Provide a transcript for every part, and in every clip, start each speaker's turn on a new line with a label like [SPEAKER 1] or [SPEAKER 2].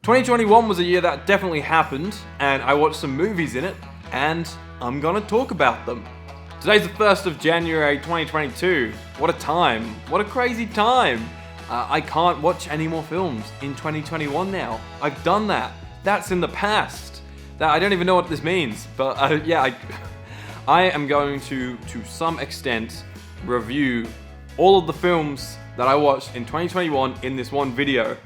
[SPEAKER 1] 2021 was a year that definitely happened, and I watched some movies in it, and I'm gonna talk about them. Today's the 1st of January 2022. What a time. What a crazy time. I can't watch any more films in 2021 now. I've done that. That's in the past. I don't even know what this means, but I am going to some extent, review all of the films that I watched in 2021 in this one video.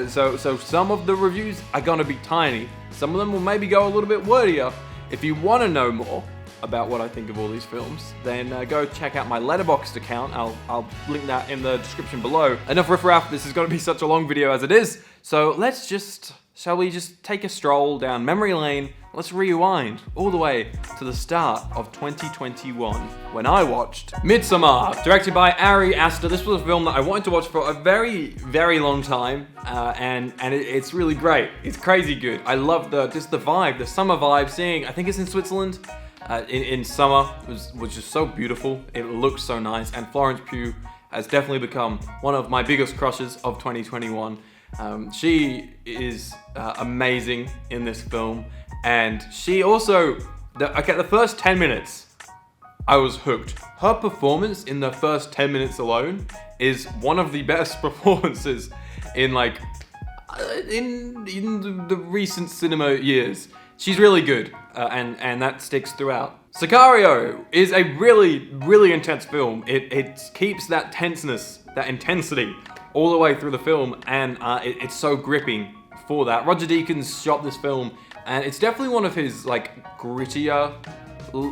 [SPEAKER 1] So some of the reviews are gonna be tiny. Some of them will maybe go a little bit wordier. If you want to know more about what I think of all these films, then go check out my Letterboxd account. I'll link that in the description below. Enough riffraff, this is gonna be such a long video as it is. So shall we just take a stroll down memory lane? Let's rewind all the way to the start of 2021 when I watched Midsommar, directed by Ari Aster. This was a film that I wanted to watch for a very, very long time, and it's really great. It's crazy good. I love the vibe, the summer vibe. I think it's in Switzerland, in summer was just so beautiful. It looks so nice, and Florence Pugh has definitely become one of my biggest crushes of 2021. She is amazing in this film, and she also, the first 10 minutes, I was hooked. Her performance in the first 10 minutes alone is one of the best performances in the recent cinema years. She's really good, and that sticks throughout. Sicario is a really, really intense film. It keeps that tenseness, that intensity, all the way through the film, and it's so gripping for that. Roger Deakins shot this film, and it's definitely one of his grittier.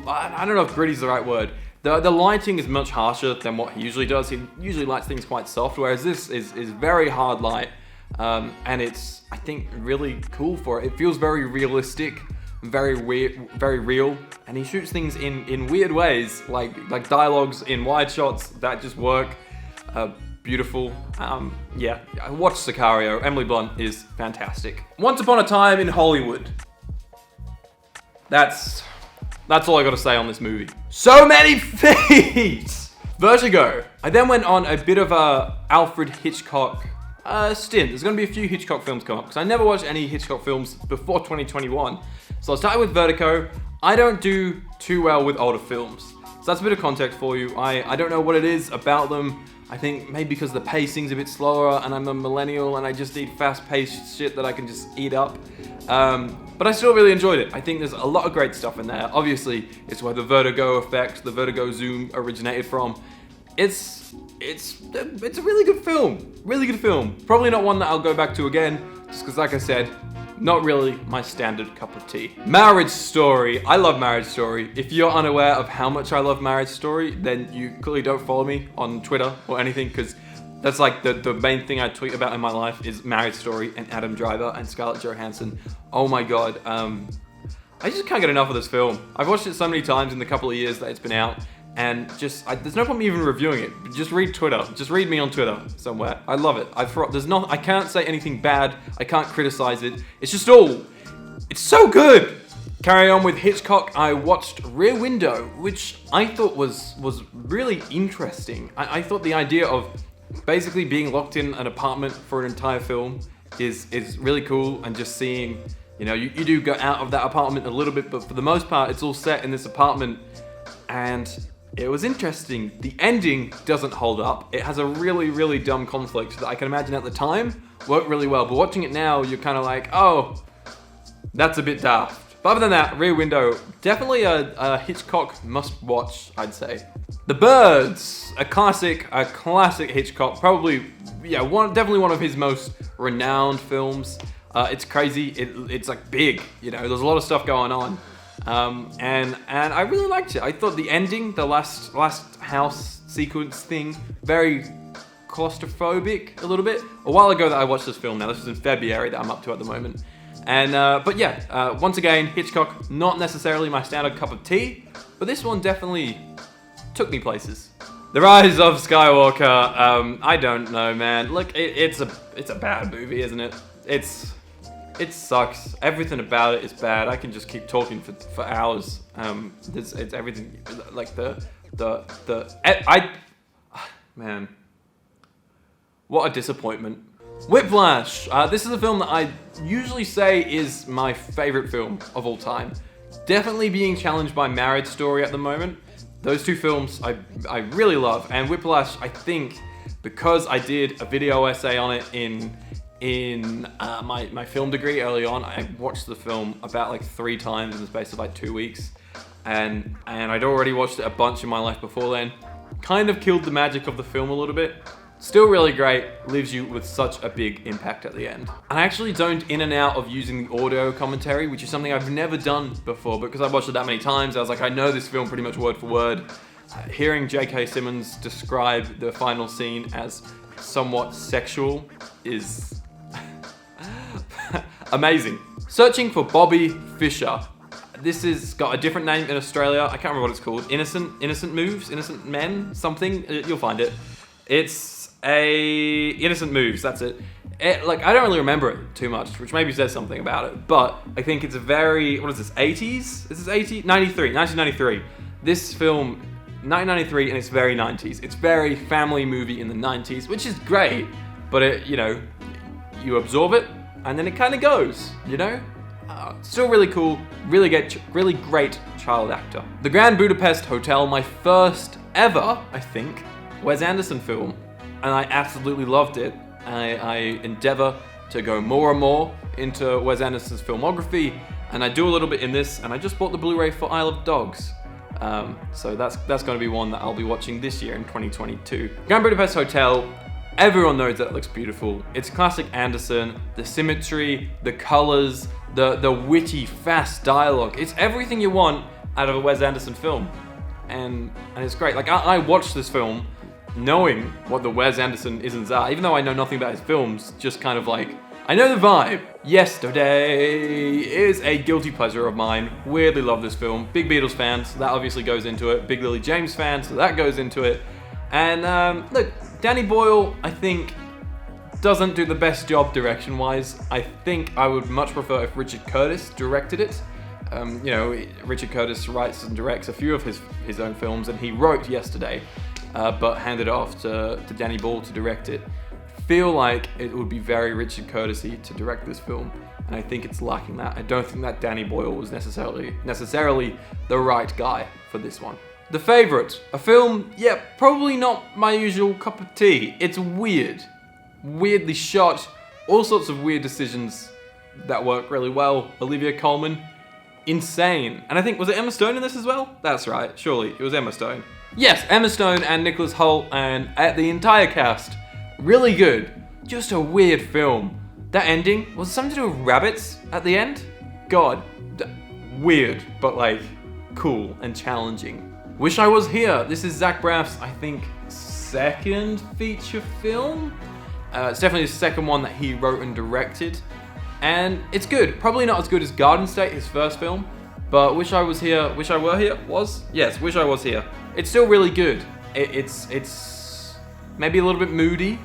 [SPEAKER 1] I don't know if gritty is the right word. The lighting is much harsher than what he usually does. He usually lights things quite soft, whereas this is very hard light, and it's, I think, really cool for it. It feels very realistic, very weird, very real, and he shoots things in weird ways, like dialogues in wide shots that just work. Beautiful. I watched Sicario. Emily Blunt is fantastic. Once Upon a Time in Hollywood. That's all I gotta say on this movie. So many feats! Vertigo. I then went on a bit of a Alfred Hitchcock stint. There's gonna be a few Hitchcock films come up, because I never watched any Hitchcock films before 2021. So I started with Vertigo. I don't do too well with older films. So that's a bit of context for you. I don't know what it is about them. I think maybe because the pacing's a bit slower, and I'm a millennial and I just need fast-paced shit that I can just eat up. But I still really enjoyed it. I think there's a lot of great stuff in there. Obviously, it's where the vertigo effect, the vertigo zoom originated from. It's a really good film. Really good film. Probably not one that I'll go back to again, just because, like I said, not really my standard cup of tea. Marriage Story. I love Marriage Story. If you're unaware of how much I love Marriage Story, then you clearly don't follow me on Twitter or anything, because that's the main thing I tweet about in my life is Marriage Story and Adam Driver and Scarlett Johansson. Oh my god. I just can't get enough of this film. I've watched it so many times in the couple of years that it's been out, and there's no point me even reviewing it. Just read Twitter. Just read me on Twitter somewhere. I love it. I can't say anything bad. I can't criticize it. It's so good. Carry on with Hitchcock. I watched Rear Window, which I thought was really interesting. I thought the idea of basically being locked in an apartment for an entire film is really cool, and just seeing, you do go out of that apartment a little bit, but for the most part, it's all set in this apartment, and it was interesting. The ending doesn't hold up. It has a really, really dumb conflict that I can imagine at the time worked really well, but watching it now, you're kind of like, oh, that's a bit daft. But other than that, Rear Window, definitely a Hitchcock must-watch, I'd say. The Birds, a classic Hitchcock, probably, definitely one of his most renowned films. It's crazy. It's big. There's a lot of stuff going on. And I really liked it. I thought the ending, the last house sequence thing, very claustrophobic a little bit. A while ago that I watched this film. Now this is in February that I'm up to at the moment. And once again, Hitchcock, not necessarily my standard cup of tea, but this one definitely took me places. The Rise of Skywalker. I don't know, man. Look, it's a bad movie, isn't it? It sucks. Everything about it is bad. I can just keep talking for hours. It's everything, man, what a disappointment. Whiplash. This is a film that I usually say is my favorite film of all time. Definitely being challenged by Marriage Story at the moment. Those two films I really love, and Whiplash, I think, because I did a video essay on it in my film degree early on. I watched the film about like 3 times in the space of like 2 weeks, and I'd already watched it a bunch in my life before then. Kind of killed the magic of the film a little bit. Still really great, leaves you with such a big impact at the end. I actually zoned in and out of using the audio commentary, which is something I've never done before, because I watched it that many times. I was like, I know this film pretty much word for word. Hearing J.K. Simmons describe the final scene as somewhat sexual is amazing. Searching for Bobby Fischer. This has got a different name in Australia. I can't remember what it's called. Innocent Moves? Innocent Men? Something? You'll find it. It's Innocent Moves, that's it. Like, I don't really remember it too much, which maybe says something about it, but I think it's a very, what is this, 80s? Is this 1993. This film, 1993, and it's very 90s. It's very family movie in the 90s, which is great, but it, you know, you absorb it, and then it kind of goes, you know? Still really cool, really great child actor. The Grand Budapest Hotel, my first ever, I think, Wes Anderson film, and I absolutely loved it. I endeavor to go more and more into Wes Anderson's filmography, and I do a little bit in this, and I just bought the Blu-ray for Isle of Dogs. So that's going to be one that I'll be watching this year in 2022. Grand Budapest Hotel, everyone knows that it looks beautiful. It's classic Anderson, the symmetry, the colors, the witty, fast dialogue. It's everything you want out of a Wes Anderson film, and it's great. Like, I watched this film knowing what the Wes Anderson isms are, even though I know nothing about his films, just kind of like, I know the vibe. Yesterday is a guilty pleasure of mine. Weirdly love this film. Big Beatles fan, so that obviously goes into it. Big Lily James fan, so that goes into it. And look, Danny Boyle, I think, doesn't do the best job direction-wise. I think I would much prefer if Richard Curtis directed it. You know, Richard Curtis writes and directs a few of his own films, and he wrote Yesterday, but handed it off to Danny Boyle to direct it. Feel like it would be very Richard Curtis-y to direct this film, and I think it's lacking that. I don't think that Danny Boyle was necessarily the right guy for this one. The Favourite, a film, yeah, probably not my usual cup of tea. It's weird, weirdly shot, all sorts of weird decisions that work really well. Olivia Colman, insane. And I think, was it Emma Stone in this as well? That's right, surely, it was Emma Stone. Yes, Emma Stone and Nicholas Hoult and the entire cast. Really good. Just a weird film. That ending, was it something to do with rabbits at the end? God, weird, but like, cool and challenging. Wish I Was Here. This is Zach Braff's, I think, second feature film. It's definitely the second one that he wrote and directed. And it's good. Probably not as good as Garden State, his first film. But Wish I Was Here, Wish I Were Here was? Yes, Wish I Was Here. It's still really good. It's maybe a little bit moody,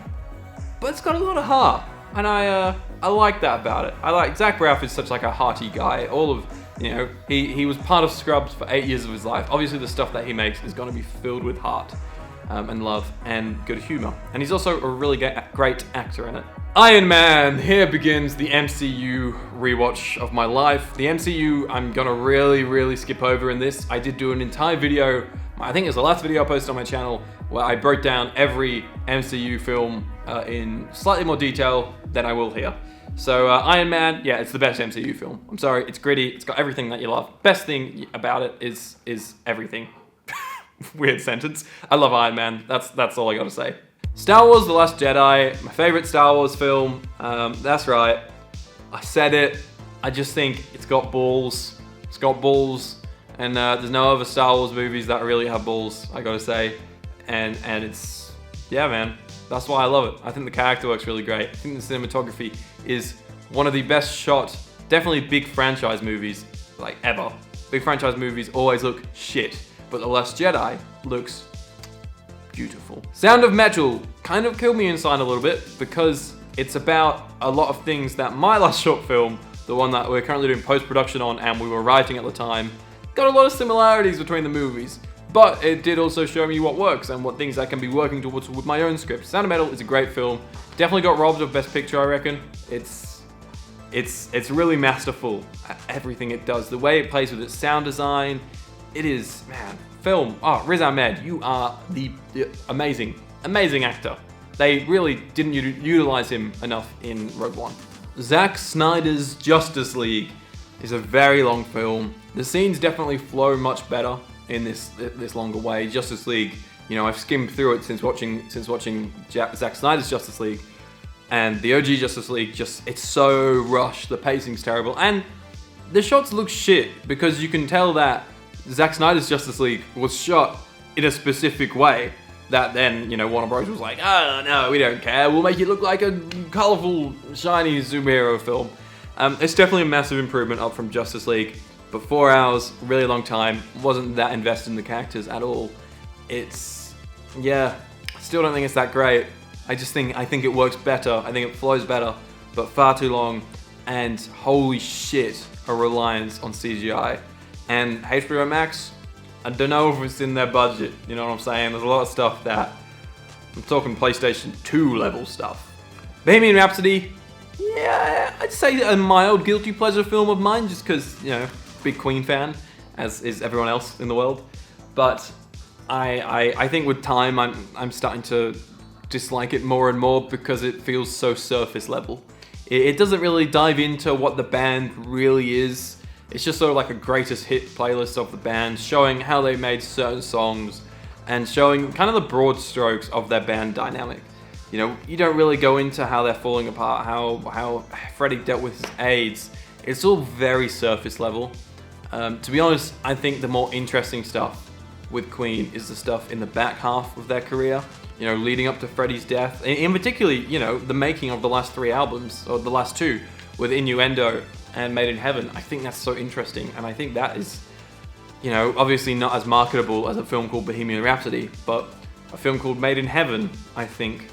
[SPEAKER 1] but it's got a lot of heart. And I like that about it. I like, Zach Braff is such like a hearty guy. All of, you know, he was part of Scrubs for 8 years of his life. Obviously the stuff that he makes is gonna be filled with heart and love and good humor. And he's also a really great actor in it. Iron Man, here begins the MCU rewatch of my life. The MCU I'm gonna really skip over in this. I did do an entire video, I think it's the last video I posted on my channel, where I broke down every MCU film in slightly more detail than I will here. So Iron Man, yeah, it's the best MCU film. I'm sorry, it's gritty, it's got everything that you love. Best thing about it is everything. Weird sentence. I love Iron Man, that's all I gotta say. Star Wars The Last Jedi, my favorite Star Wars film. That's right, I said it. I just think it's got balls. It's got balls. And there's no other Star Wars movies that really have balls, I gotta say. And it's, yeah man, that's why I love it. I think the character works really great. I think the cinematography is one of the best shot, definitely big franchise movies, like ever. Big franchise movies always look shit, but The Last Jedi looks beautiful. Sound of Metal kind of killed me inside a little bit because it's about a lot of things that my last short film, the one that we're currently doing post-production on and we were writing at the time, got a lot of similarities between the movies. but it did also show me what works and what things I can be working towards with my own script. Sound of Metal is a great film. Definitely got robbed of Best Picture, I reckon. It's really masterful at everything it does. The way it plays with its sound design, it is, man, film. Oh, Riz Ahmed, you are the amazing actor. They really didn't utilize him enough in Rogue One. Zack Snyder's Justice League is a very long film. The scenes definitely flow much better in this longer way. Justice League, you know, I've skimmed through it since watching Zack Snyder's Justice League, and the OG Justice League it's so rushed. The pacing's terrible, and the shots look shit because you can tell that Zack Snyder's Justice League was shot in a specific way. That then, you know, Warner Bros. Was like, oh no, we don't care. We'll make it look like a colorful, shiny superhero film. It's definitely a massive improvement up from Justice League, but 4 hours, really long time, wasn't that invested in the characters at all. Yeah, still don't think it's that great. I think it works better, I think it flows better, but far too long, and holy shit, a reliance on CGI. And HBO Max, I don't know if it's in their budget, you know what I'm saying? There's a lot of stuff that, I'm talking PlayStation 2 level stuff. Bohemian Rhapsody, yeah, I'd say a mild guilty pleasure film of mine, just because, you know, big Queen fan, as is everyone else in the world. But I think with time, I'm starting to dislike it more and more because it feels so surface level. It doesn't really dive into what the band really is. It's just sort of like a greatest hit playlist of the band, showing how they made certain songs and showing kind of the broad strokes of their band dynamic. You know, you don't really go into how they're falling apart, how Freddie dealt with his AIDS. It's all very surface level. To be honest, I think the more interesting stuff with Queen is the stuff in the back half of their career, you know, leading up to Freddie's death. In particularly, you know, the making of the last 3 albums, or the last 2, with Innuendo and Made in Heaven. I think that's so interesting, and I think that is, you know, obviously not as marketable as a film called Bohemian Rhapsody, but a film called Made in Heaven, I think,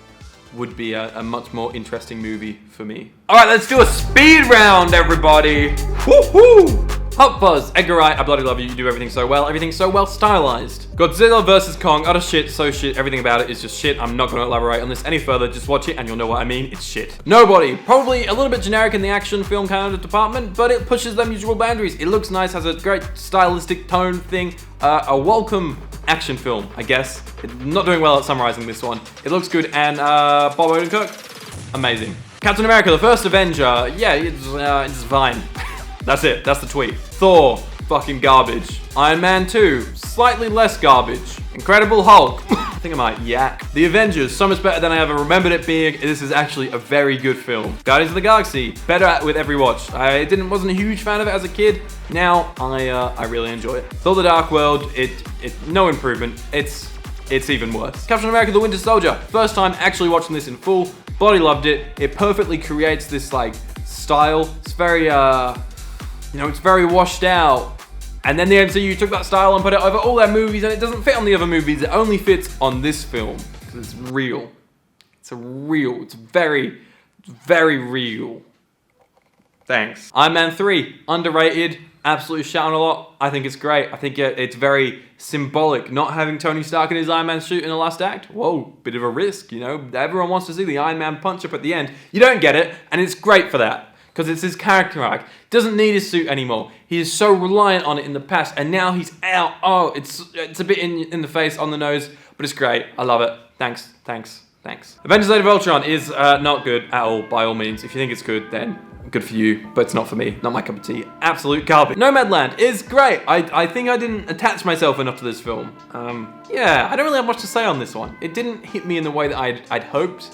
[SPEAKER 1] would be a much more interesting movie for me. Alright, let's do a speed round, everybody! Woohoo! Hot Fuzz, Edgar Wright, I bloody love you, you do everything so well stylized. Godzilla vs. Kong, utter shit, so shit, everything about it is just shit. I'm not gonna elaborate on this any further, just watch it and you'll know what I mean, it's shit. Nobody, probably a little bit generic in the action film kind of department, but it pushes their usual boundaries. It looks nice, has a great stylistic tone thing, a welcome action film, I guess. Not doing well at summarizing this one. It looks good, and Bob Odenkirk, amazing. Captain America, the First Avenger, yeah, it's fine. That's it, that's the tweet. Thor, fucking garbage. Iron Man 2, slightly less garbage. Incredible Hulk, I think I might yak. The Avengers, so much better than I ever remembered it being. This is actually a very good film. Guardians of the Galaxy, better with every watch. I wasn't a huge fan of it as a kid. Now, I really enjoy it. Thor the Dark World, no improvement. It's even worse. Captain America the Winter Soldier, first time actually watching this in full. Bloody loved it. It perfectly creates this like style. It's very you know, it's very washed out. And then the MCU took that style and put it over all their movies, and it doesn't fit on the other movies. It only fits on this film because it's real. It's very, very real. Thanks. Iron Man 3, underrated, absolutely shouting a lot. I think it's great. I think it's very symbolic, not having Tony Stark in his Iron Man suit in the last act. Whoa, bit of a risk, you know. Everyone wants to see the Iron Man punch up at the end. You don't get it, and it's great for that. Because it's his character arc. Doesn't need his suit anymore. He is so reliant on it in the past, and now he's out. Oh, it's a bit in the face, on the nose, but it's great. I love it. Thanks. Avengers Age of Ultron is not good at all, by all means. If you think it's good, then good for you, but it's not for me. Not my cup of tea. Absolute garbage. Nomadland is great. I think I didn't attach myself enough to this film. Yeah, I don't really have much to say on this one. It didn't hit me in the way that I'd hoped.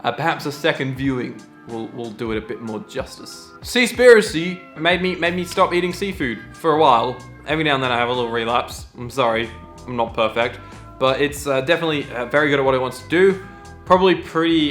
[SPEAKER 1] Perhaps a second viewing will do it a bit more justice. Seaspiracy made me stop eating seafood for a while. Every now and then I have a little relapse. I'm sorry, I'm not perfect, but it's definitely very good at what it wants to do. Probably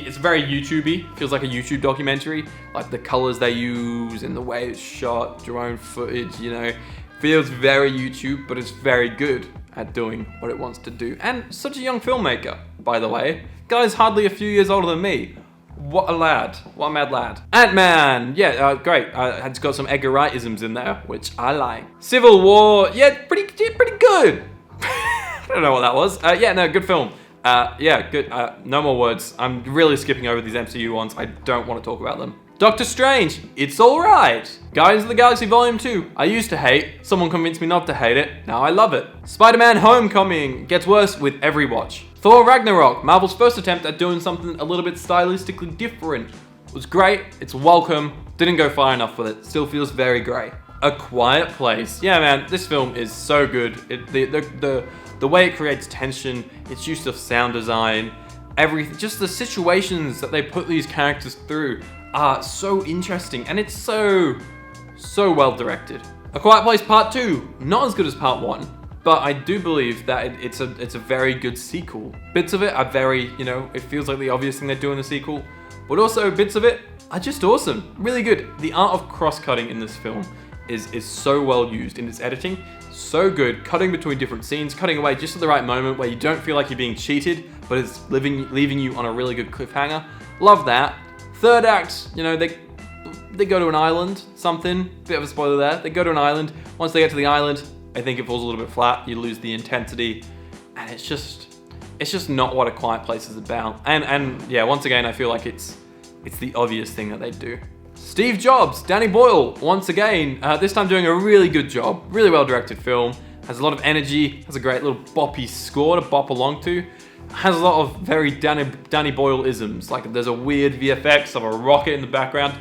[SPEAKER 1] it's very YouTubey. Feels like a YouTube documentary. Like the colors they use and the way it's shot, drone footage, you know. Feels very YouTube, but it's very good at doing what it wants to do. And such a young filmmaker, by the way. Guy's hardly a few years older than me. What a lad. What a mad lad. Ant-Man. Yeah, great. It's got some Edgar Wright-isms in there, which I like. Civil War. Yeah, pretty good. don't know what that was. Yeah, no, good film. Yeah, good. No more words. I'm really skipping over these MCU ones. I don't want to talk about them. Doctor Strange, it's alright. Guardians of the Galaxy Volume 2, I used to hate. Someone convinced me not to hate it. Now I love it. Spider-Man Homecoming gets worse with every watch. Thor Ragnarok, Marvel's first attempt at doing something a little bit stylistically different. It was great, it's welcome, didn't go far enough with it, still feels very grey. A Quiet Place. Yeah, man, this film is so good. The way it creates tension, its use of sound design, everything, just the situations that they put these characters through are so interesting, and it's so well directed. A Quiet Place Part 2, not as good as Part 1, but I do believe that it's a very good sequel. Bits of it are very, it feels like the obvious thing they're doing in the sequel, but also bits of it are just awesome, really good. The art of cross-cutting in this film is so well used in its editing, so good, cutting between different scenes, cutting away just at the right moment where you don't feel like you're being cheated, but it's leaving you on a really good cliffhanger. Love that. Third act, they go to an island, bit of a spoiler there. They go to an island. Once they get to the island, I think it falls a little bit flat. You lose the intensity, and it's just not what A Quiet Place is about. And yeah, once again, I feel like it's the obvious thing that they do. Steve Jobs, Danny Boyle, once again, this time doing a really good job. Really well directed film. Has a lot of energy. Has a great little boppy score to bop along to. Has a lot of very Danny Boyle-isms. Like there's a weird VFX of a rocket in the background.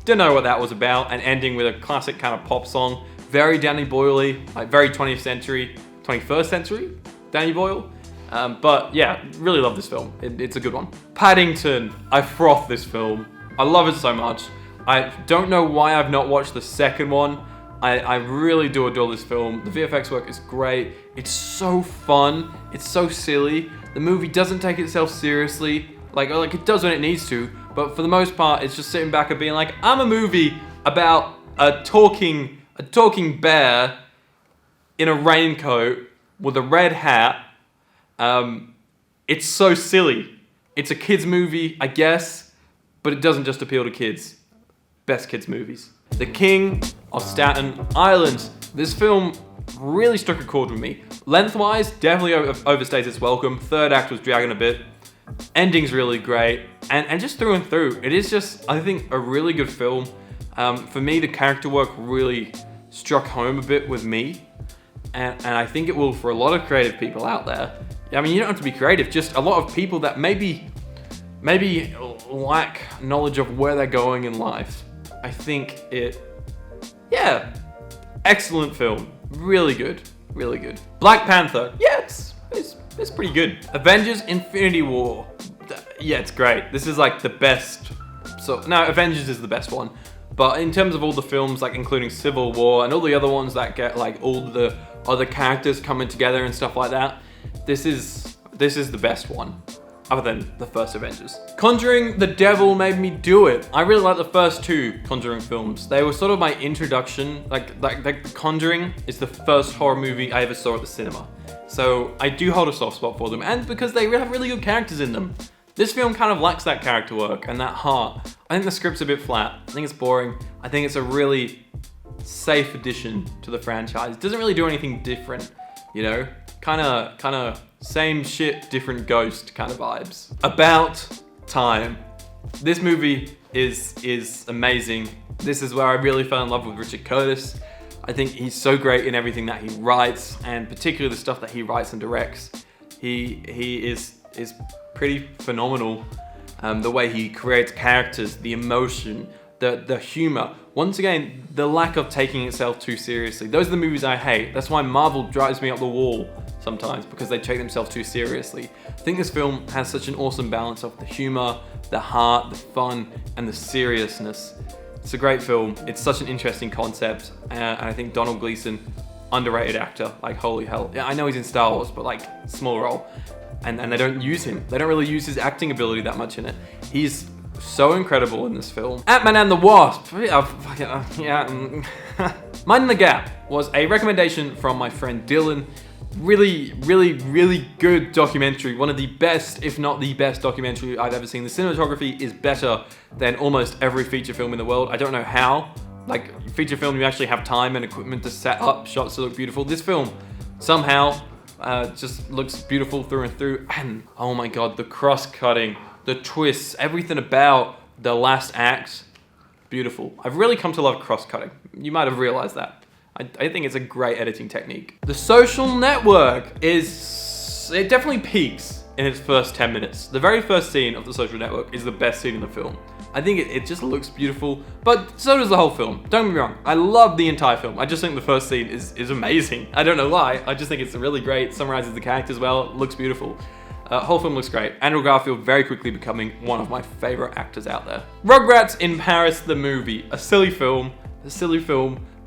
[SPEAKER 1] Don't know what that was about. And ending with a classic kind of pop song. Very Danny Boyle-y, like very 21st century Danny Boyle. But yeah, really love this film. It's a good one. Paddington, I froth this film. I love it so much. I don't know why I've not watched the second one. I really do adore this film. The VFX work is great. It's so fun. It's so silly. The movie doesn't take itself seriously. Like it does when it needs to. But for the most part, it's just sitting back and being like, I'm a movie about a talking bear in a raincoat with a red hat. It's so silly. It's a kid's movie, I guess, but it doesn't just appeal to kids. Best kids movies. The King of Staten Island. This film really struck a chord with me. Lengthwise, definitely overstays its welcome. Third act was dragging a bit. Ending's really great. And just through and through, it is just, I think, a really good film. For me, the character work really struck home a bit with me. And I think it will for a lot of creative people out there. I mean, you don't have to be creative, just a lot of people that maybe lack knowledge of where they're going in life. I think excellent film. Really good. Black Panther, yeah, it's pretty good. Avengers Infinity War, yeah, it's great. This is like the best, Avengers is the best one. But in terms of all the films, like including Civil War and all the other ones that get like all the other characters coming together and stuff like that, this is the best one. Other than the first Avengers. Conjuring the Devil Made Me Do It. I really like the first two Conjuring films. They were sort of my introduction. Like The Conjuring is the first horror movie I ever saw at the cinema. So I do hold a soft spot for them, and because they have really good characters in them. This film kind of lacks that character work and that heart. I think the script's a bit flat. I think it's boring. I think it's a really safe addition to the franchise. It doesn't really do anything different, Kind of same shit, different ghost kind of vibes. About Time. This movie is amazing. This is where I really fell in love with Richard Curtis. I think he's so great in everything that he writes, and particularly the stuff that he writes and directs. He is pretty phenomenal. The way he creates characters, the emotion, the humor. Once again, the lack of taking itself too seriously. Those are the movies I hate. That's why Marvel drives me up the wall sometimes, because they take themselves too seriously. I think this film has such an awesome balance of the humor, the heart, the fun, and the seriousness. It's a great film. It's such an interesting concept, and I think Donald Gleason, underrated actor, like holy hell. Yeah, I know he's in Star Wars, but like small role, and they don't use him. They don't really use his acting ability that much in it. He's so incredible in this film. Ant-Man and the Wasp. Minding the Gap was a recommendation from my friend Dylan. Really good documentary. One of the best, if not the best documentary I've ever seen. The cinematography is better than almost every feature film in the world. I don't know how. Like, feature film, you actually have time and equipment to set up shots to look beautiful. This film, somehow, Just looks beautiful through and through. And oh my god, the cross-cutting, the twists, everything about the last act, beautiful. I've really come to love cross-cutting. You might have realized that. I think it's a great editing technique. The Social Network it definitely peaks in its first 10 minutes. The very first scene of The Social Network is the best scene in the film. I think it just looks beautiful, but so does the whole film. Don't get me wrong, I love the entire film. I just think the first scene is amazing. I don't know why, I just think it's really great, summarizes the characters well, looks beautiful. Whole film looks great. Andrew Garfield very quickly becoming one of my favorite actors out there. Rugrats in Paris, the movie. A silly film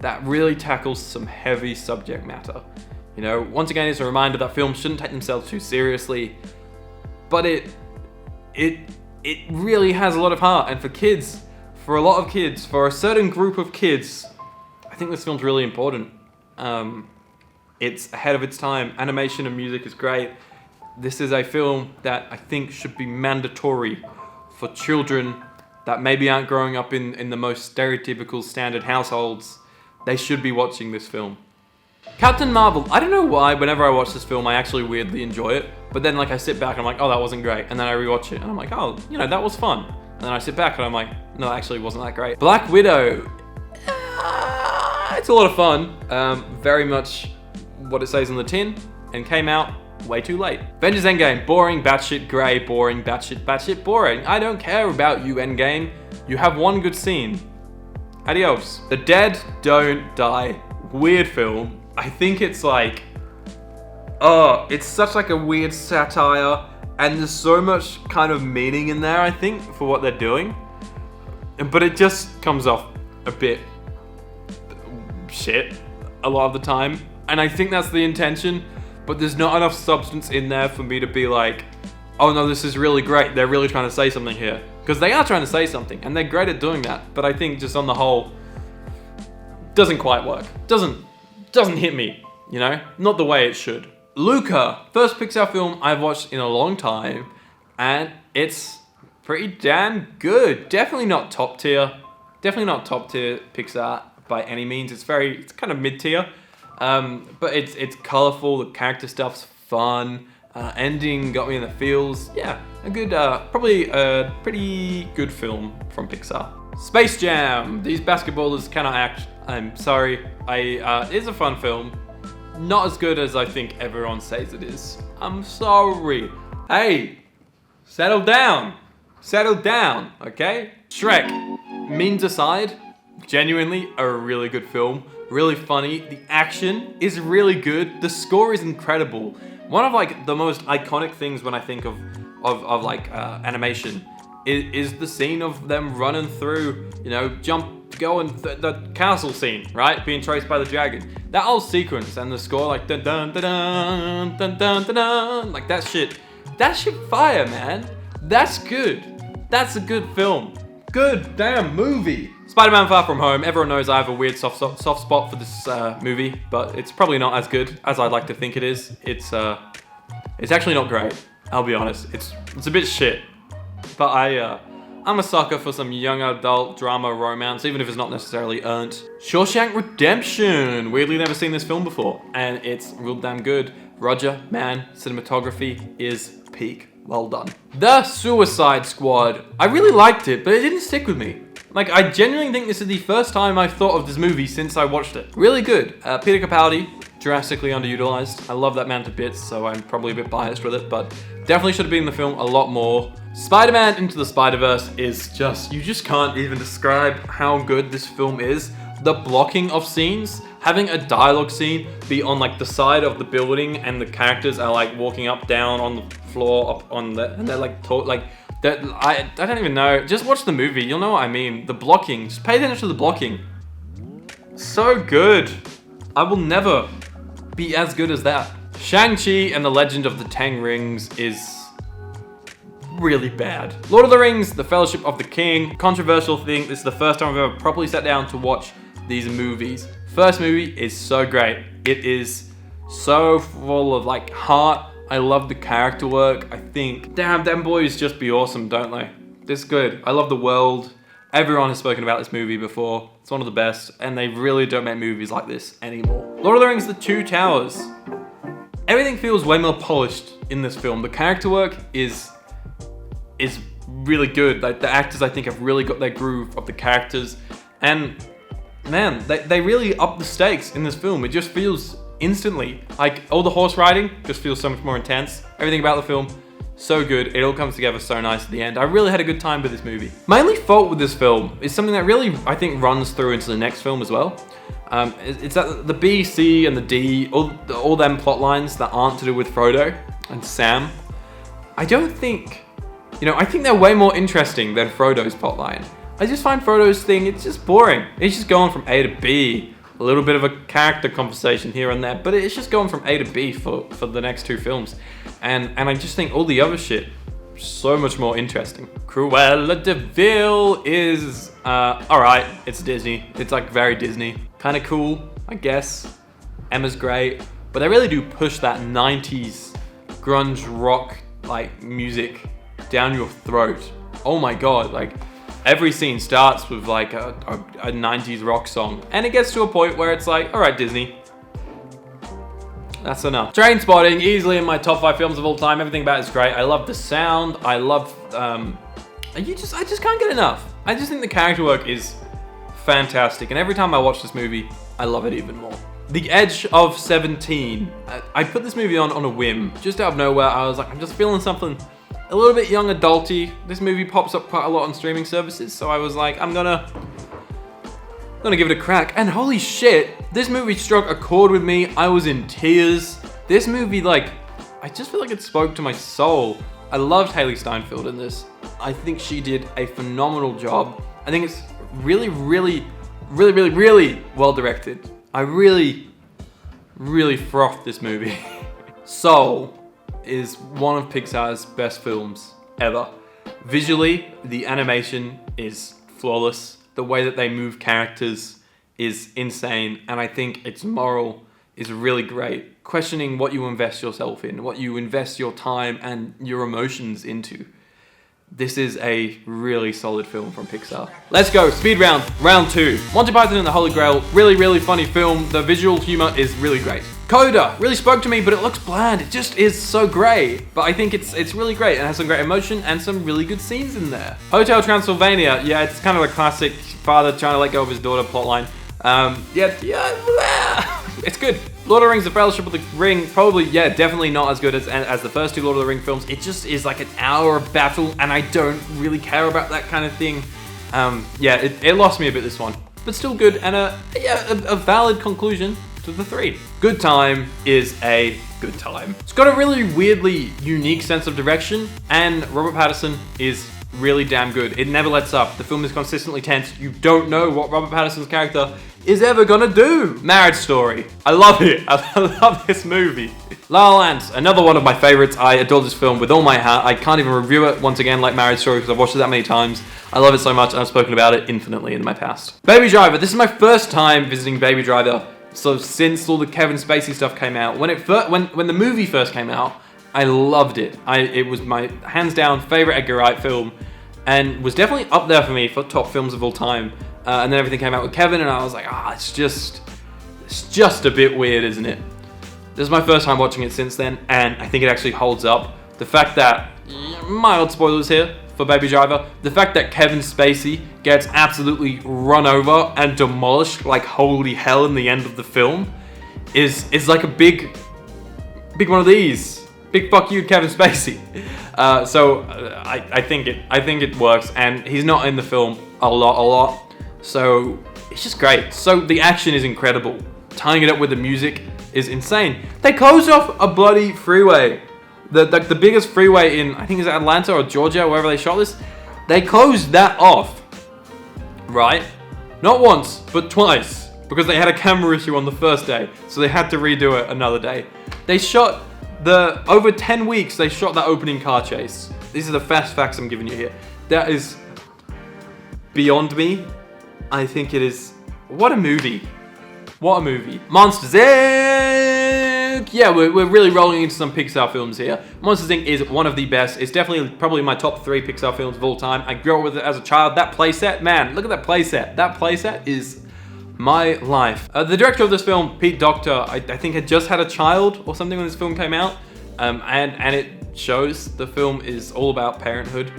[SPEAKER 1] that really tackles some heavy subject matter. You know, once again, it's a reminder that films shouldn't take themselves too seriously, but it really has a lot of heart. And for kids, for a lot of kids, for a certain group of kids, I think this film's really important. It's ahead of its time. Animation and music is great. This is a film that I think should be mandatory for children that maybe aren't growing up in the most stereotypical standard households. They should be watching this film. Captain Marvel, I don't know why whenever I watch this film I actually weirdly enjoy it, but then like I sit back and I'm like, oh, that wasn't great, and then I rewatch it and I'm like, oh, you know, that was fun, and then I sit back and I'm like, no, actually wasn't that great. Black Widow, it's a lot of fun, very much what it says on the tin, and came out way too late. Avengers Endgame, boring, batshit grey, boring, batshit boring. I don't care about you, Endgame. You have one good scene. Adios. The Dead Don't Die. Weird film. I think it's like, it's such like a weird satire, and there's so much kind of meaning in there, I think, for what they're doing. But it just comes off a bit shit a lot of the time. And I think that's the intention, but there's not enough substance in there for me to be like, oh no, this is really great. They're really trying to say something here. Because they are trying to say something, and they're great at doing that. But I think just on the whole, doesn't quite work. Doesn't hit me, you know? Not the way it should. Luca, first Pixar film I've watched in a long time, and it's pretty damn good. Definitely not top tier. Definitely not top tier Pixar by any means. It's kind of mid tier. But it's colorful, the character stuff's fun, ending got me in the feels. Yeah, a good, probably a pretty good film from Pixar. Space Jam, these basketballers cannot act. I'm sorry. It's a fun film. Not as good as I think everyone says it is. I'm sorry. Hey, settle down. Settle down, okay? Shrek, memes aside, genuinely a really good film. Really funny. The action is really good. The score is incredible. One of like the most iconic things when I think of like animation is the scene of them running through, you know, going the castle scene, right? Being chased by the dragon. That whole sequence and the score, like dun dun dun dun dun dun dun dun, like that shit fire, man. That's good. That's a good film. Good damn movie. Spider-Man Far From Home. Everyone knows I have a weird soft spot for this movie, but it's probably not as good as I'd like to think it is. It's actually not great. I'll be honest. It's a bit shit. But I'm a sucker for some young adult drama romance, even if it's not necessarily earned. Shawshank Redemption. Weirdly never seen this film before, and it's real damn good. Roger, man, cinematography is peak. Well done. The Suicide Squad. I really liked it, but it didn't stick with me. Like, I genuinely think this is the first time I've thought of this movie since I watched it. Really good. Peter Capaldi, drastically underutilized. I love that man to bits, so I'm probably a bit biased with it, but definitely should have been in the film a lot more. Spider-Man Into the Spider-Verse is just, you just can't even describe how good this film is. The blocking of scenes, having a dialogue scene be on like the side of the building and the characters are like walking up, down on the floor, up on the, and they're like talk like that. I don't even know. Just watch the movie. You'll know what I mean. The blocking. Just pay attention to the blocking. So good. I will never be as good as that. Shang-Chi and the Legend of the Ten Rings is really bad. Lord of the Rings, The Fellowship of the King. Controversial thing. This is the first time I've ever properly sat down to watch these movies. First movie is so great. It is so full of like heart. I love the character work. I think, damn, them boys just be awesome, don't they? This is good. I love the world. Everyone has spoken about this movie before. It's one of the best, and they really don't make movies like this anymore. Lord of the Rings, The Two Towers. Everything feels way more polished in this film. The character work is really good. Like, the actors, I think, have really got their groove of the characters. And man, they really up the stakes in this film. It just feels instantly like all the horse riding just feels so much more intense. Everything about the film, so good. It all comes together so nice at the end. I really had a good time with this movie. My only fault with this film is something that really, I think, runs through into the next film as well. It's that the B, C, and the D, all them plot lines that aren't to do with Frodo and Sam, I don't think, I think they're way more interesting than Frodo's plotline. I just find Frodo's thing, it's just boring. It's just going from A to B, a little bit of a character conversation here and there, but it's just going from A to B for the next two films. And I just think all the other shit, so much more interesting. Cruella de Vil is, alright, it's Disney. It's like very Disney. Kind of cool, I guess. Emma's great, but they really do push that 90s grunge rock like music down your throat. Oh my god, like every scene starts with like a 90s rock song, and it gets to a point where it's like, alright Disney, that's enough. Trainspotting, easily in my top 5 films of all time. Everything about it is great. I love the sound. I love, I just can't get enough. I just think the character work is fantastic, and every time I watch this movie, I love it even more. The Edge of 17. I put this movie on a whim, just out of nowhere. I was like, I'm just feeling something a little bit young adulty. This movie pops up quite a lot on streaming services, so I was like, I'm gonna give it a crack. And holy shit, this movie struck a chord with me. I was in tears. This movie, like, I just feel like it spoke to my soul. I loved Haley Steinfeld in this. I think she did a phenomenal job. I think it's really, really, really, really, really well directed. I really, really frothed this movie. Soul is one of Pixar's best films ever. Visually, the animation is flawless. The way that they move characters is insane, and I think its moral is really great. Questioning what you invest yourself in, what you invest your time and your emotions into. This is a really solid film from Pixar. Let's go, speed round, round 2. Monty Python and the Holy Grail, really, really funny film. The visual humor is really great. Coda really spoke to me, but it looks bland. It just is so great. But I think it's really great and has some great emotion and some really good scenes in there. Hotel Transylvania, yeah, it's kind of a classic father trying to let go of his daughter plotline. It's good. Lord of the Rings, The Fellowship of the Ring, probably, yeah, definitely not as good as the first two Lord of the Ring films. It just is like an hour of battle, and I don't really care about that kind of thing. It lost me a bit, this one. But still good, and a valid conclusion to the 3. Good Time is a good time. It's got a really weirdly unique sense of direction, and Robert Pattinson is really damn good. It never lets up. The film is consistently tense. You don't know what Robert Pattinson's character is ever gonna do. Marriage Story. I love it. I love this movie. La La Land, another one of my favorites. I adore this film with all my heart. I can't even review it once again like Marriage Story because I've watched it that many times. I love it so much and I've spoken about it infinitely in my past. Baby Driver. This is my first time visiting Baby Driver. So since all the Kevin Spacey stuff came out, when the movie first came out, I loved it. It was my hands down favorite Edgar Wright film, and was definitely up there for me for top films of all time. And then everything came out with Kevin, and I was like, it's just a bit weird, isn't it? This is my first time watching it since then, and I think it actually holds up. The fact that, mild spoilers here for Baby Driver, the fact that Kevin Spacey gets absolutely run over and demolished like holy hell in the end of the film is like a big one of these. Big fuck you, Kevin Spacey. I think it works, and he's not in the film a lot. So it's just great. So the action is incredible. Tying it up with the music is insane. They closed off a bloody freeway. The biggest freeway in, I think, is it Atlanta or Georgia, wherever they shot this. They closed that off, right? Not once, but twice, because they had a camera issue on the first day, so they had to redo it another day. They shot over 10 weeks, they shot that opening car chase. These are the fast facts I'm giving you here. That is beyond me. I think it is, what a movie. What a movie. Monsters Inc. Yeah, we're really rolling into some Pixar films here. Monsters Inc. is one of the best. It's definitely probably my top 3 Pixar films of all time. I grew up with it as a child. That playset, man, look at that playset. That playset is my life. The director of this film, Pete Docter, I think had just had a child or something when this film came out. And it shows the film is all about parenthood.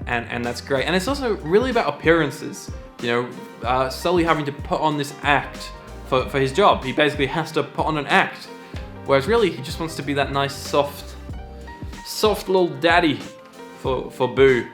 [SPEAKER 1] And that's great. And it's also really about appearances. You know, Sully having to put on this act for his job. He basically has to put on an act. Whereas really, he just wants to be that nice, soft little daddy for Boo.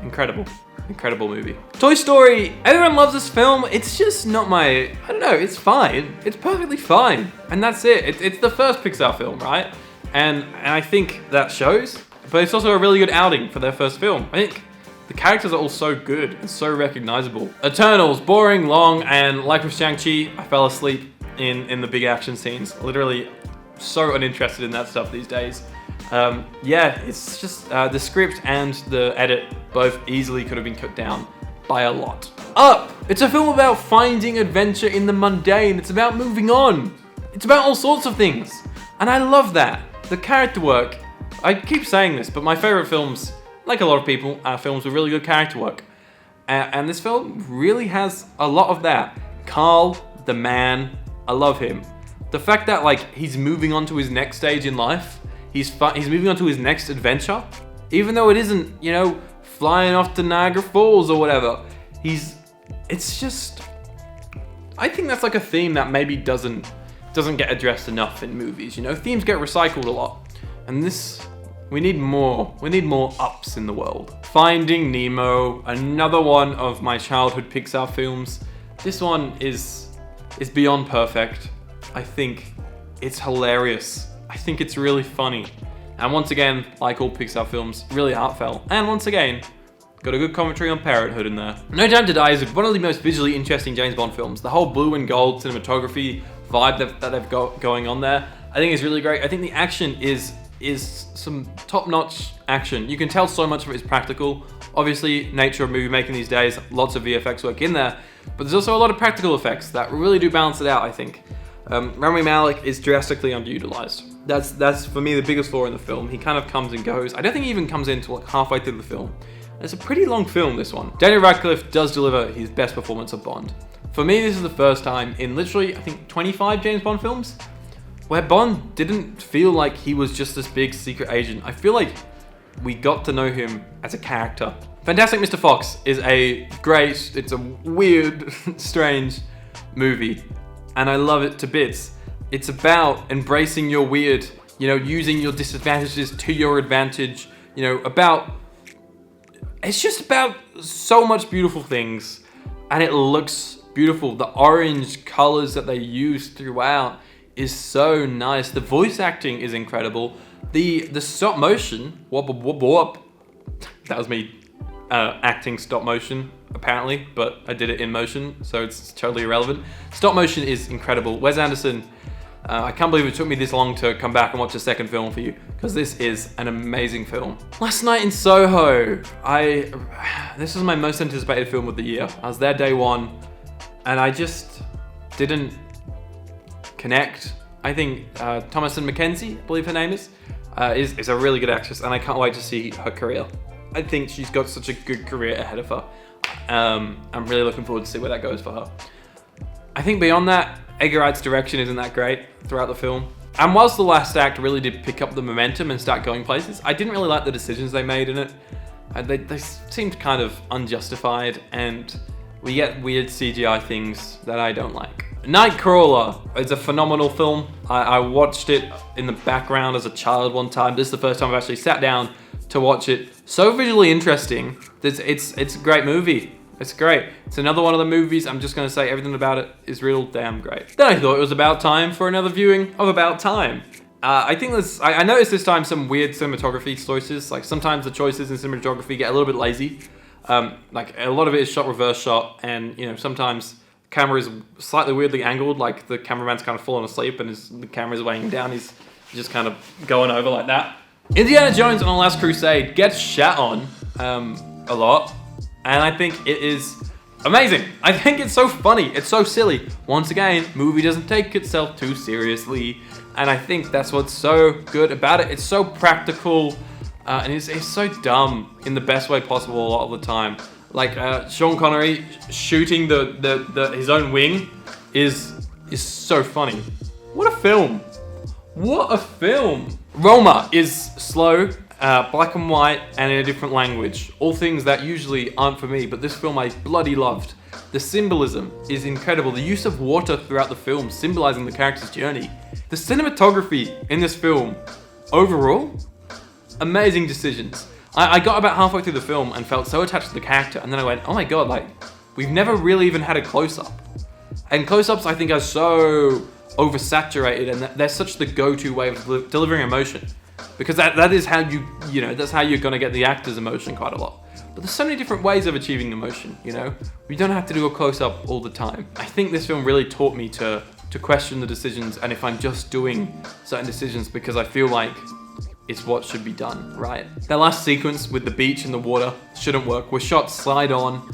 [SPEAKER 1] Incredible movie. Toy Story, everyone loves this film. It's just not I don't know, it's fine. It's perfectly fine. And that's it. It's the first Pixar film, right? And I think that shows. But it's also a really good outing for their first film. I think the characters are all so good and so recognizable. Eternals, boring, long, and like with Shang-Chi, I fell asleep in the big action scenes. Literally so uninterested in that stuff these days. Yeah, it's just the script and the edit both easily could have been cut down by a lot. Up! It's a film about finding adventure in the mundane. It's about moving on. It's about all sorts of things. And I love that. The character work, I keep saying this, but my favorite films, like a lot of people, are films with really good character work. And this film really has a lot of that. Carl, the man, I love him. The fact that like he's moving on to his next stage in life, he's moving on to his next adventure, even though it isn't, you know, flying off to Niagara Falls or whatever. It's just, I think that's like a theme that maybe doesn't get addressed enough in movies. You know, themes get recycled a lot, and this, we need more ups in the world. Finding Nemo, another one of my childhood Pixar films. This one is beyond perfect. I think it's hilarious. I think it's really funny. And once again, like all Pixar films, really heartfelt. And once again, got a good commentary on parenthood in there. No Time to Die is one of the most visually interesting James Bond films. The whole blue and gold cinematography vibe that they've got going on there, I think is really great. I think the action is some top-notch action. You can tell so much of it is practical. Obviously, nature of movie making these days, lots of VFX work in there, but there's also a lot of practical effects that really do balance it out, I think. Rami Malek is drastically underutilized. That's for me the biggest flaw in the film. He kind of comes and goes. I don't think he even comes in until like halfway through the film. It's a pretty long film, this one. Daniel Radcliffe does deliver his best performance of Bond. For me, this is the first time in literally, I think, 25 James Bond films where Bond didn't feel like he was just this big secret agent. I feel like we got to know him as a character. Fantastic Mr. Fox is it's a weird, strange movie, and I love it to bits. It's about embracing your weird, you know, using your disadvantages to your advantage, you know, it's just about so much beautiful things, and it looks beautiful. The orange colors that they use throughout is so nice. The voice acting is incredible. The stop motion, whoop, whoop, whoop. That was me acting stop motion, apparently, but I did it in motion, so it's totally irrelevant. Stop motion is incredible. Wes Anderson, I can't believe it took me this long to come back and watch a second film for you, because this is an amazing film. Last Night in Soho, this was my most anticipated film of the year. I was there day one, and I just didn't connect. I think Thomasin McKenzie, I believe her name is a really good actress, and I can't wait to see her career. I think she's got such a good career ahead of her. I'm really looking forward to see where that goes for her. I think beyond that, Edgar Wright's direction isn't that great throughout the film. And whilst the last act really did pick up the momentum and start going places, I didn't really like the decisions they made in it. They seemed kind of unjustified, and we get weird CGI things that I don't like. Nightcrawler is a phenomenal film. I watched it in the background as a child one time. This is the first time I've actually sat down to watch it. So visually interesting. It's a great movie. It's great. It's another one of the movies, I'm just going to say everything about it is real damn great. Then I thought it was about time for another viewing of About Time. I noticed this time some weird cinematography choices. Like sometimes the choices in cinematography get a little bit lazy. Like a lot of it is shot reverse shot, and you know, sometimes the camera is slightly weirdly angled, like the cameraman's kind of fallen asleep and the camera's weighing down, he's just kind of going over like that. Indiana Jones and the Last Crusade gets shat on a lot, and I think it is amazing. I think it's so funny, it's so silly. Once again, movie doesn't take itself too seriously, and I think that's what's so good about it. It's so practical, and it's so dumb in the best way possible a lot of the time. Like Sean Connery shooting his own wing is so funny. What a film! What a film! Roma is slow, black and white, and in a different language. All things that usually aren't for me, but this film I bloody loved. The symbolism is incredible. The use of water throughout the film, symbolizing the character's journey. The cinematography in this film, overall, amazing decisions. I got about halfway through the film and felt so attached to the character, and then I went, oh my god, like, we've never really even had a close-up. And close-ups, I think, are so oversaturated, and they're such the go-to way of delivering emotion. Because that is how that's how you're gonna get the actor's emotion quite a lot. But there's so many different ways of achieving emotion, you know? We don't have to do a close-up all the time. I think this film really taught me to question the decisions, and if I'm just doing certain decisions because I feel like it's what should be done, right? That last sequence with the beach and the water shouldn't work. We're shot slide on,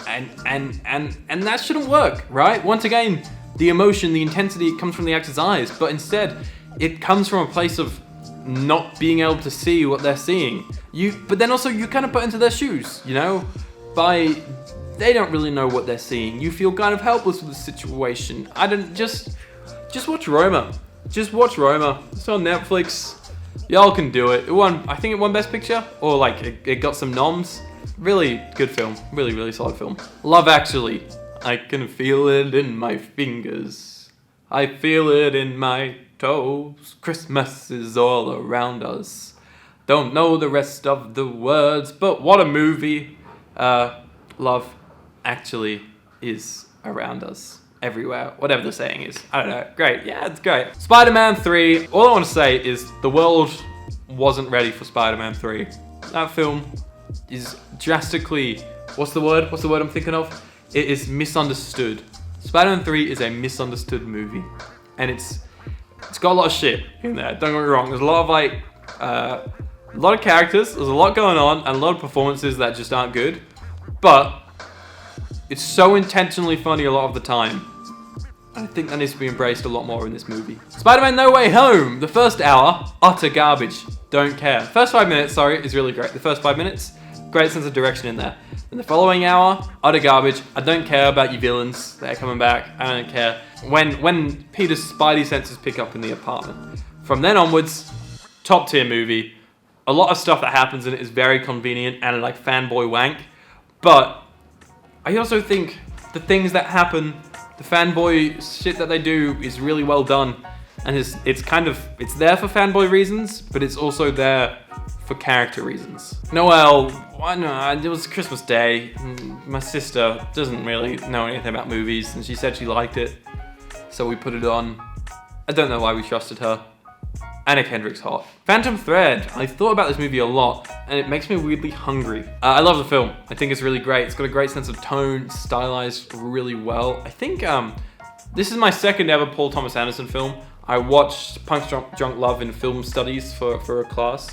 [SPEAKER 1] and that shouldn't work, right? Once again, the emotion, the intensity, it comes from the actor's eyes, but instead, it comes from a place of not being able to see what they're seeing. But then also you kind of put into their shoes, you know? They don't really know what they're seeing. You feel kind of helpless with the situation. Just watch Roma. Just watch Roma. It's on Netflix. Y'all can do it. I think it won Best Picture, or like it got some noms. Really good film. Really, really solid film. Love Actually. I can feel it in my fingers. I feel it in my toes. Christmas is all around us. Don't know the rest of the words, but what a movie. Love Actually is around us. Everywhere. Whatever the saying is. I don't know. Great. Yeah, it's great. Spider-Man 3. All I want to say is the world wasn't ready for Spider-Man 3. That film is drastically... What's the word I'm thinking of? It is misunderstood. Spider-Man 3 is a misunderstood movie. And it's got a lot of shit in there. Don't get me wrong. There's a lot of a lot of characters. There's a lot going on and a lot of performances that just aren't good. But it's so intentionally funny a lot of the time. I think that needs to be embraced a lot more in this movie. Spider-Man No Way Home. The first hour, utter garbage. Don't care. First 5 minutes, is really great. The first 5 minutes, great sense of direction in there. In the following hour, utter garbage. I don't care about your villains. They're coming back. I don't care. When Peter's spidey senses pick up in the apartment. From then onwards, top tier movie. A lot of stuff that happens in it is very convenient and like fanboy wank. But I also think the things that happen, the fanboy shit that they do is really well done. And it's there for fanboy reasons, but it's also there for character reasons. Noel, it was Christmas Day. My sister doesn't really know anything about movies, and she said she liked it, so we put it on. I don't know why we trusted her. Anna Kendrick's hot. Phantom Thread. I thought about this movie a lot, and it makes me weirdly hungry. I love the film. I think it's really great. It's got a great sense of tone, stylized really well. I think this is my second ever Paul Thomas Anderson film. I watched Punch Drunk Love in film studies for a class.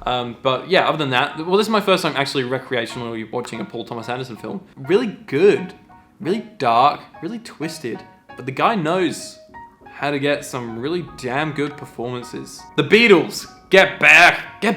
[SPEAKER 1] But yeah, other than that, well, this is my first time actually recreationally watching a Paul Thomas Anderson film. Really good, really dark, really twisted. But the guy knows how to get some really damn good performances. The Beatles, get back, go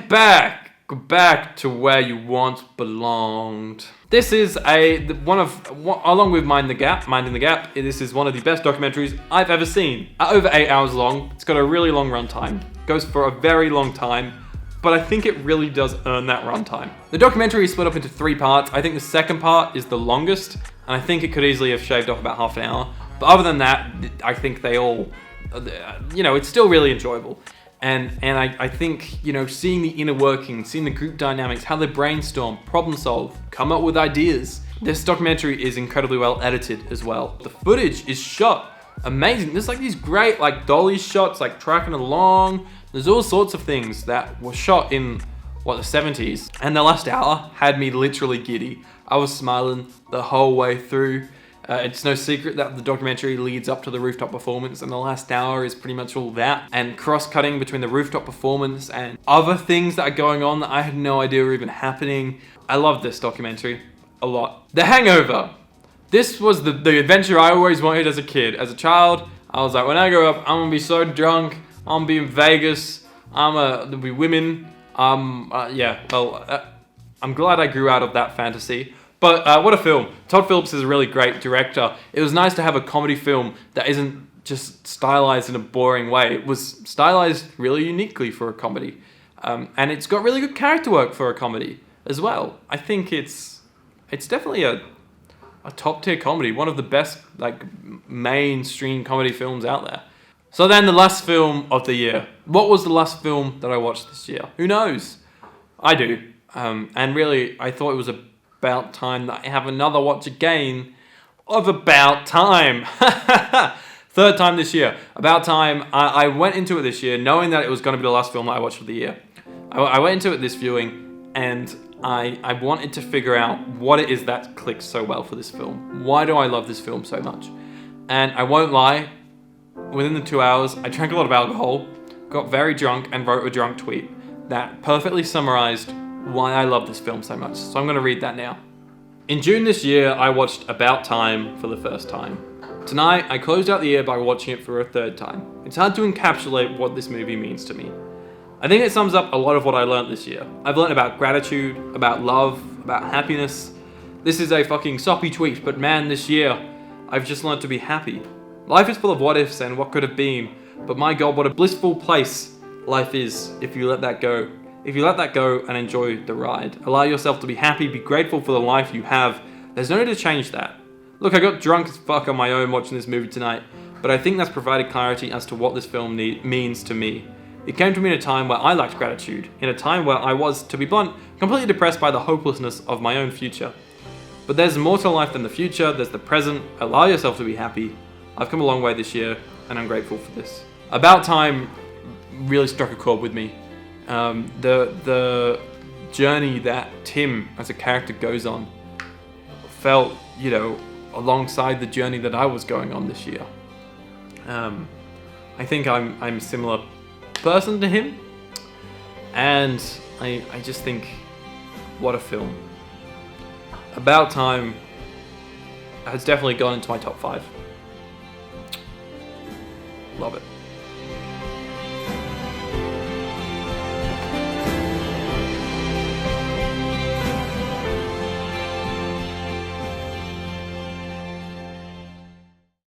[SPEAKER 1] back to where you once belonged. This is along with Minding the Gap, this is one of the best documentaries I've ever seen. Over 8 hours long, it's got a really long runtime. Goes for a very long time, but I think it really does earn that runtime. The documentary is split up into 3 parts. I think the second part is the longest, and I think it could easily have shaved off about half an hour. But other than that, I think they all, it's still really enjoyable. And I think, seeing the inner workings, seeing the group dynamics, how they brainstorm, problem solve, come up with ideas. This documentary is incredibly well edited as well. The footage is shot amazing. There's like these great dolly shots, tracking along. There's all sorts of things that were shot in, the 70s. And the last hour had me literally giddy. I was smiling the whole way through. It's no secret that the documentary leads up to the rooftop performance, and the last hour is pretty much all that. And cross-cutting between the rooftop performance and other things that are going on that I had no idea were even happening. I love this documentary a lot. The Hangover. This was the adventure I always wanted as a kid. As a child, I was like, when I grow up, I'm gonna be so drunk. I'm gonna be in Vegas. There'll be women. I'm glad I grew out of that fantasy. But what a film. Todd Phillips is a really great director. It was nice to have a comedy film that isn't just stylized in a boring way. It was stylized really uniquely for a comedy. And it's got really good character work for a comedy as well. I think it's definitely a top tier comedy. One of the best like mainstream comedy films out there. So then the last film of the year. What was the last film that I watched this year? Who knows? I do. And really, I thought it was about time that I have another watch again of About Time. Third time this year. About Time. I went into it this year knowing that it was going to be the last film that I watched for the year. I went into it this viewing and I wanted to figure out what it is that clicks so well for this film. Why do I love this film so much? And I won't lie, within the 2 hours, I drank a lot of alcohol, got very drunk, and wrote a drunk tweet that perfectly summarized why I love this film so much. So I'm going to read that now. In June this year, I watched About Time for the first time. Tonight, I closed out the year by watching it for a third time. It's hard to encapsulate what this movie means to me. I think it sums up a lot of what I learned this year. I've learned about gratitude, about love, about happiness. This is a fucking soppy tweet, but man, this year, I've just learned to be happy. Life is full of what ifs and what could have been, but my God, what a blissful place life is if you let that go. If you let that go and enjoy the ride. Allow yourself to be happy, be grateful for the life you have. There's no need to change that. Look, I got drunk as fuck on my own watching this movie tonight, but I think that's provided clarity as to what this film means to me. It came to me in a time where I lacked gratitude, in a time where I was, to be blunt, completely depressed by the hopelessness of my own future. But there's more to life than the future, there's the present. Allow yourself to be happy. I've come a long way this year, and I'm grateful for this. About Time really struck a chord with me. The journey that Tim, as a character, goes on felt, alongside the journey that I was going on this year. I think I'm a similar person to him, and I just think, what a film. About Time has definitely gone into my top 5. Love it.